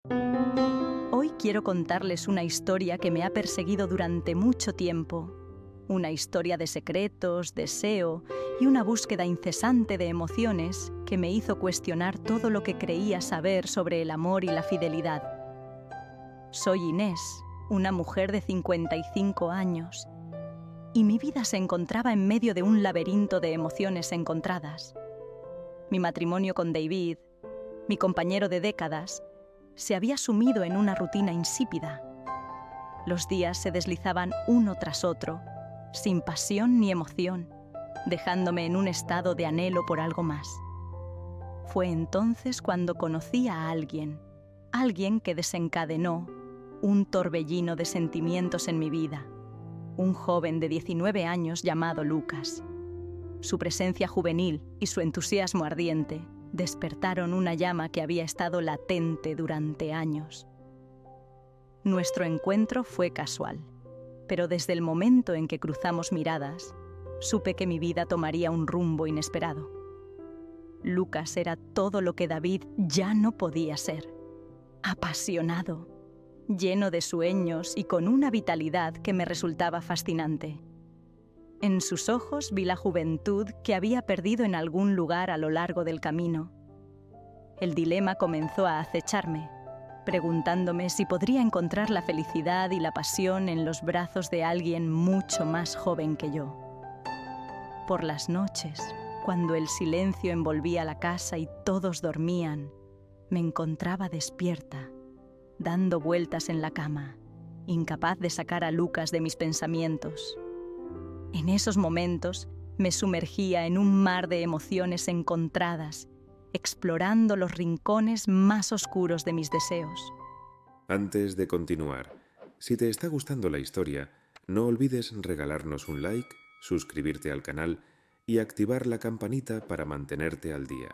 Hoy quiero contarles una historia que me ha perseguido durante mucho tiempo. Una historia de secretos, deseo y una búsqueda incesante de emociones que me hizo cuestionar todo lo que creía saber sobre el amor y la fidelidad. Soy Inés, una mujer de 55 años, y mi vida se encontraba en medio de un laberinto de emociones encontradas. Mi matrimonio con David, mi compañero de décadas, se había sumido en una rutina insípida. Los días se deslizaban uno tras otro, sin pasión ni emoción, dejándome en un estado de anhelo por algo más. Fue entonces cuando conocí a alguien que desencadenó un torbellino de sentimientos en mi vida, un joven de 19 años llamado Lucas. Su presencia juvenil y su entusiasmo ardiente despertaron una llama que había estado latente durante años. Nuestro encuentro fue casual, pero desde el momento en que cruzamos miradas, supe que mi vida tomaría un rumbo inesperado. Lucas era todo lo que David ya no podía ser: apasionado, lleno de sueños y con una vitalidad que me resultaba fascinante. En sus ojos vi la juventud que había perdido en algún lugar a lo largo del camino. El dilema comenzó a acecharme, preguntándome si podría encontrar la felicidad y la pasión en los brazos de alguien mucho más joven que yo. Por las noches, cuando el silencio envolvía la casa y todos dormían, me encontraba despierta, dando vueltas en la cama, incapaz de sacar a Lucas de mis pensamientos. En esos momentos me sumergía en un mar de emociones encontradas, explorando los rincones más oscuros de mis deseos. Antes de continuar, si te está gustando la historia, no olvides regalarnos un like, suscribirte al canal y activar la campanita para mantenerte al día.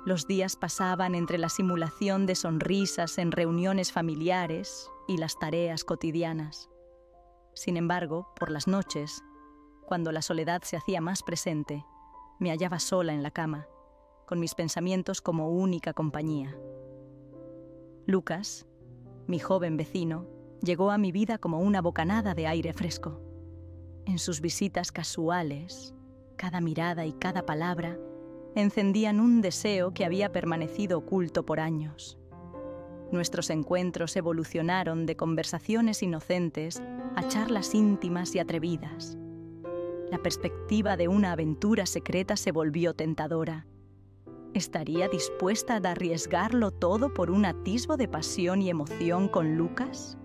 Los días pasaban entre la simulación de sonrisas en reuniones familiares y las tareas cotidianas. Sin embargo, por las noches, cuando la soledad se hacía más presente, me hallaba sola en la cama, con mis pensamientos como única compañía. Lucas, mi joven vecino, llegó a mi vida como una bocanada de aire fresco. En sus visitas casuales, cada mirada y cada palabra encendían un deseo que había permanecido oculto por años. Nuestros encuentros evolucionaron de conversaciones inocentes a charlas íntimas y atrevidas. La perspectiva de una aventura secreta se volvió tentadora. ¿Estaría dispuesta a arriesgarlo todo por un atisbo de pasión y emoción con Lucas?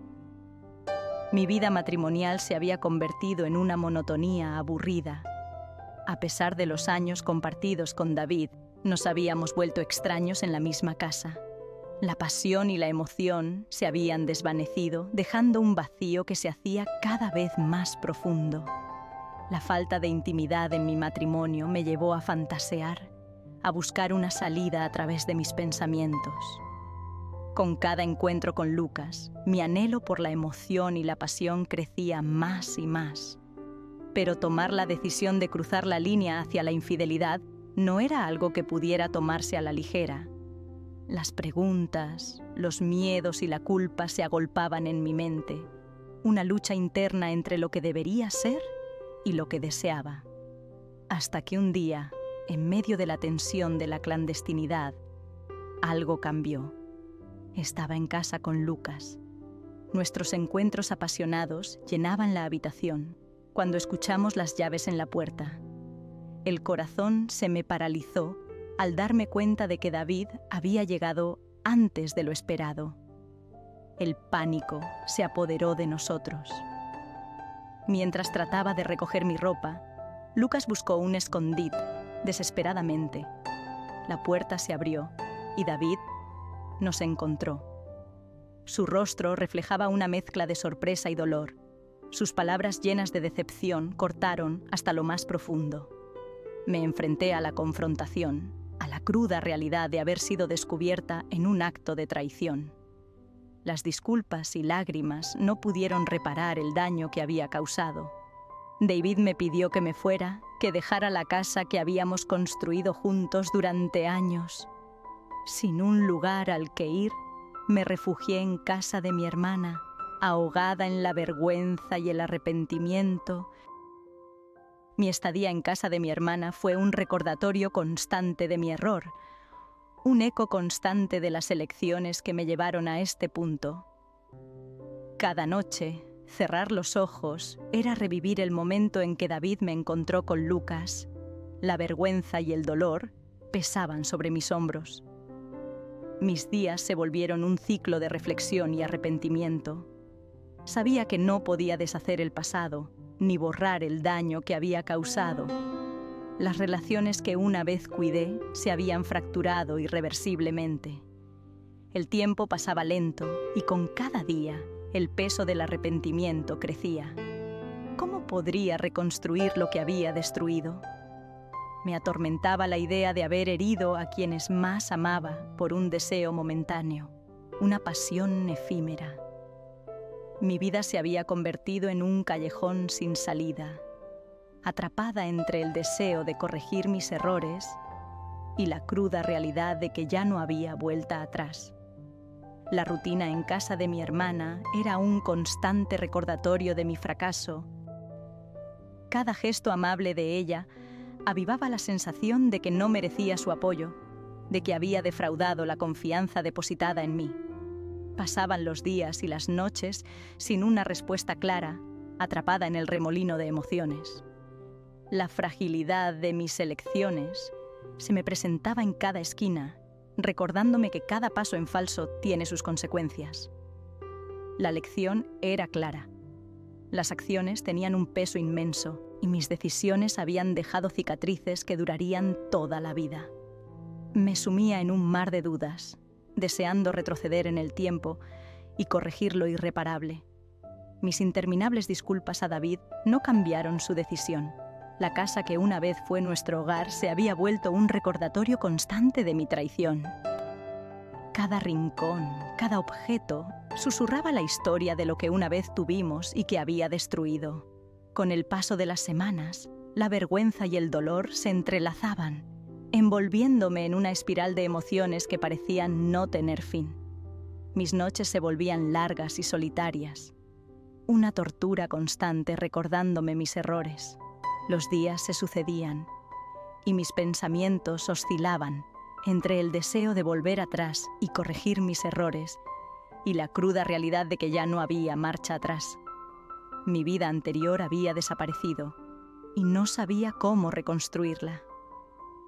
Mi vida matrimonial se había convertido en una monotonía aburrida. A pesar de los años compartidos con David, nos habíamos vuelto extraños en la misma casa. La pasión y la emoción se habían desvanecido, dejando un vacío que se hacía cada vez más profundo. La falta de intimidad en mi matrimonio me llevó a fantasear, a buscar una salida a través de mis pensamientos. Con cada encuentro con Lucas, mi anhelo por la emoción y la pasión crecía más y más. Pero tomar la decisión de cruzar la línea hacia la infidelidad no era algo que pudiera tomarse a la ligera. Las preguntas, los miedos y la culpa se agolpaban en mi mente, una lucha interna entre lo que debería ser y lo que deseaba. Hasta que un día, en medio de la tensión de la clandestinidad, algo cambió. Estaba en casa con Lucas. Nuestros encuentros apasionados llenaban la habitación cuando escuchamos las llaves en la puerta. El corazón se me paralizó al darme cuenta de que David había llegado antes de lo esperado. El pánico se apoderó de nosotros. Mientras trataba de recoger mi ropa, Lucas buscó un escondite desesperadamente. La puerta se abrió y David nos encontró. Su rostro reflejaba una mezcla de sorpresa y dolor. Sus palabras llenas de decepción cortaron hasta lo más profundo. Me enfrenté a la confrontación, a la cruda realidad de haber sido descubierta en un acto de traición. Las disculpas y lágrimas no pudieron reparar el daño que había causado. David me pidió que me fuera, que dejara la casa que habíamos construido juntos durante años. Sin un lugar al que ir, Me refugié en casa de mi hermana, ahogada en la vergüenza y el arrepentimiento. Mi estadía en casa de mi hermana fue un recordatorio constante de mi error, un eco constante de las elecciones que me llevaron a este punto. Cada noche, cerrar los ojos era revivir el momento en que David me encontró con Lucas. La vergüenza y el dolor pesaban sobre mis hombros. Mis días se volvieron un ciclo de reflexión y arrepentimiento. Sabía que no podía deshacer el pasado, ni borrar el daño que había causado. Las relaciones que una vez cuidé se habían fracturado irreversiblemente. El tiempo pasaba lento y con cada día el peso del arrepentimiento crecía. ¿Cómo podría reconstruir lo que había destruido? Me atormentaba la idea de haber herido a quienes más amaba por un deseo momentáneo, una pasión efímera. Mi vida se había convertido en un callejón sin salida, atrapada entre el deseo de corregir mis errores y la cruda realidad de que ya no había vuelta atrás. La rutina en casa de mi hermana era un constante recordatorio de mi fracaso. Cada gesto amable de ella avivaba la sensación de que no merecía su apoyo, de que había defraudado la confianza depositada en mí. Pasaban los días y las noches sin una respuesta clara, atrapada en el remolino de emociones. La fragilidad de mis elecciones se me presentaba en cada esquina, recordándome que cada paso en falso tiene sus consecuencias. La lección era clara. Las acciones tenían un peso inmenso y mis decisiones habían dejado cicatrices que durarían toda la vida. Me sumía en un mar de dudas, deseando retroceder en el tiempo y corregir lo irreparable. Mis interminables disculpas a David no cambiaron su decisión. La casa que una vez fue nuestro hogar se había vuelto un recordatorio constante de mi traición. Cada rincón, cada objeto, susurraba la historia de lo que una vez tuvimos y que había destruido. Con el paso de las semanas, la vergüenza y el dolor se entrelazaban, envolviéndome en una espiral de emociones que parecían no tener fin. Mis noches se volvían largas y solitarias, una tortura constante recordándome mis errores. Los días se sucedían y mis pensamientos oscilaban entre el deseo de volver atrás y corregir mis errores y la cruda realidad de que ya no había marcha atrás. Mi vida anterior había desaparecido y no sabía cómo reconstruirla.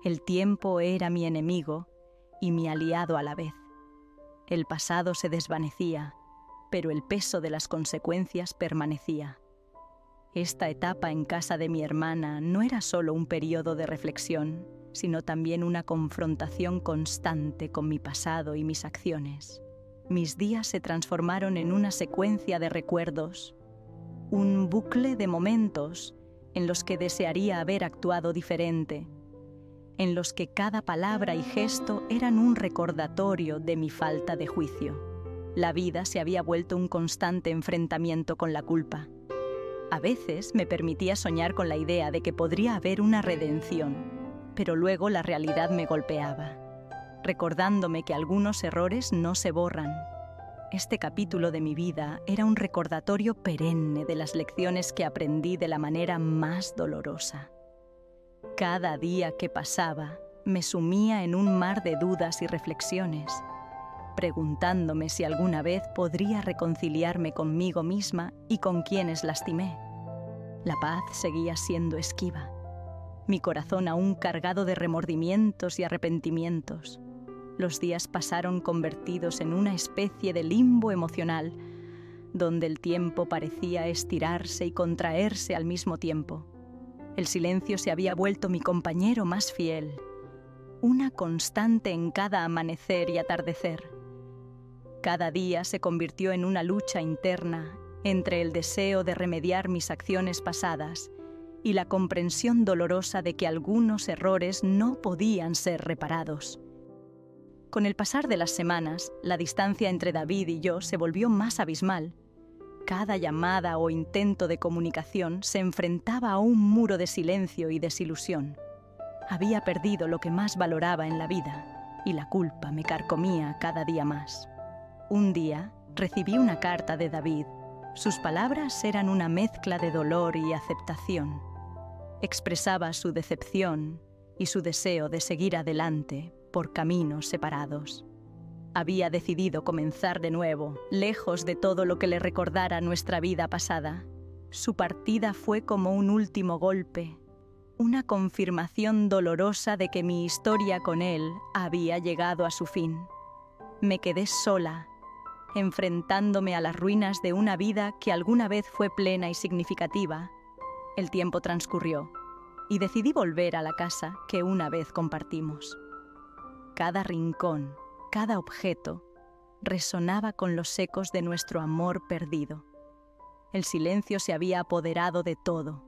El tiempo era mi enemigo y mi aliado a la vez. El pasado se desvanecía, pero el peso de las consecuencias permanecía. Esta etapa en casa de mi hermana no era solo un periodo de reflexión, sino también una confrontación constante con mi pasado y mis acciones. Mis días se transformaron en una secuencia de recuerdos, un bucle de momentos en los que desearía haber actuado diferente, en los que cada palabra y gesto eran un recordatorio de mi falta de juicio. La vida se había vuelto un constante enfrentamiento con la culpa. A veces me permitía soñar con la idea de que podría haber una redención, pero luego la realidad me golpeaba, recordándome que algunos errores no se borran. Este capítulo de mi vida era un recordatorio perenne de las lecciones que aprendí de la manera más dolorosa. Cada día que pasaba, me sumía en un mar de dudas y reflexiones, preguntándome si alguna vez podría reconciliarme conmigo misma y con quienes lastimé. La paz seguía siendo esquiva, mi corazón aún cargado de remordimientos y arrepentimientos. Los días pasaron convertidos en una especie de limbo emocional, donde el tiempo parecía estirarse y contraerse al mismo tiempo. El silencio se había vuelto mi compañero más fiel, una constante en cada amanecer y atardecer. Cada día se convirtió en una lucha interna entre el deseo de remediar mis acciones pasadas y la comprensión dolorosa de que algunos errores no podían ser reparados. Con el pasar de las semanas, la distancia entre David y yo se volvió más abismal. Cada llamada o intento de comunicación se enfrentaba a un muro de silencio y desilusión. Había perdido lo que más valoraba en la vida y la culpa me carcomía cada día más. Un día recibí una carta de David. Sus palabras eran una mezcla de dolor y aceptación. Expresaba su decepción y su deseo de seguir adelante por caminos separados. Había decidido comenzar de nuevo, lejos de todo lo que le recordara nuestra vida pasada. Su partida fue como un último golpe, una confirmación dolorosa de que mi historia con él había llegado a su fin. Me quedé sola, enfrentándome a las ruinas de una vida que alguna vez fue plena y significativa. El tiempo transcurrió y decidí volver a la casa que una vez compartimos. Cada rincón, cada objeto, resonaba con los ecos de nuestro amor perdido. El silencio se había apoderado de todo,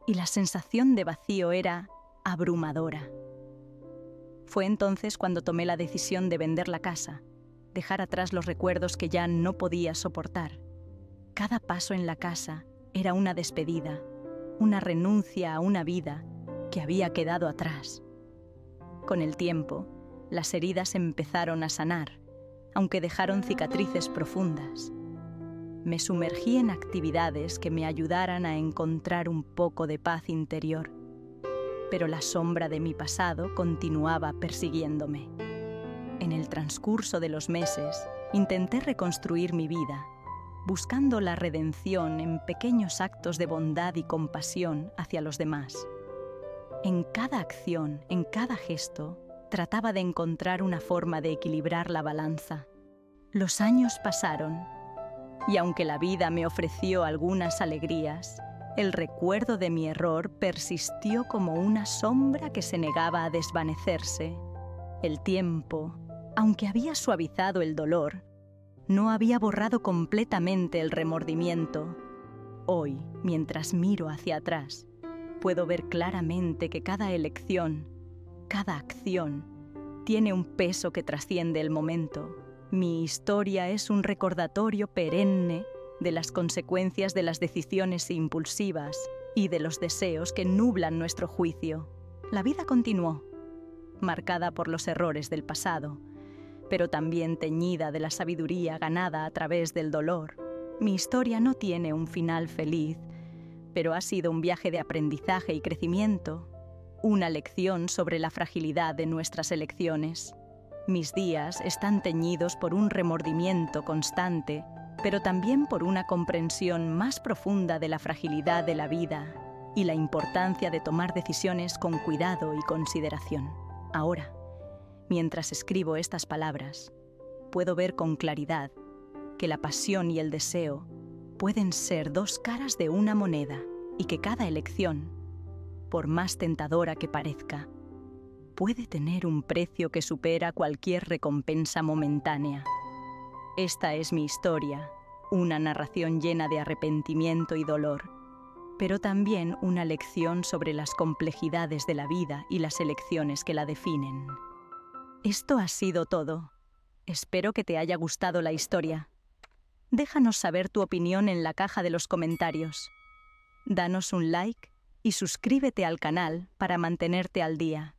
y la sensación de vacío era abrumadora. Fue entonces cuando tomé la decisión de vender la casa, dejar atrás los recuerdos que ya no podía soportar. Cada paso en la casa era una despedida, una renuncia a una vida que había quedado atrás. Con el tiempo, las heridas empezaron a sanar, aunque dejaron cicatrices profundas. Me sumergí en actividades que me ayudaran a encontrar un poco de paz interior, pero la sombra de mi pasado continuaba persiguiéndome. En el transcurso de los meses, intenté reconstruir mi vida, buscando la redención en pequeños actos de bondad y compasión hacia los demás. En cada acción, en cada gesto, trataba de encontrar una forma de equilibrar la balanza. Los años pasaron, y aunque la vida me ofreció algunas alegrías, el recuerdo de mi error persistió como una sombra que se negaba a desvanecerse. El tiempo, aunque había suavizado el dolor, no había borrado completamente el remordimiento. Hoy, mientras miro hacia atrás, puedo ver claramente que cada elección, cada acción, tiene un peso que trasciende el momento. Mi historia es un recordatorio perenne de las consecuencias de las decisiones impulsivas y de los deseos que nublan nuestro juicio. La vida continuó, marcada por los errores del pasado, pero también teñida de la sabiduría ganada a través del dolor. Mi historia no tiene un final feliz, pero ha sido un viaje de aprendizaje y crecimiento, una lección sobre la fragilidad de nuestras elecciones. Mis días están teñidos por un remordimiento constante, pero también por una comprensión más profunda de la fragilidad de la vida y la importancia de tomar decisiones con cuidado y consideración. Ahora, mientras escribo estas palabras, puedo ver con claridad que la pasión y el deseo pueden ser dos caras de una moneda y que cada elección, por más tentadora que parezca, puede tener un precio que supera cualquier recompensa momentánea. Esta es mi historia, una narración llena de arrepentimiento y dolor, pero también una lección sobre las complejidades de la vida y las elecciones que la definen. Esto ha sido todo. Espero que te haya gustado la historia. Déjanos saber tu opinión en la caja de los comentarios. Danos un like y suscríbete al canal para mantenerte al día.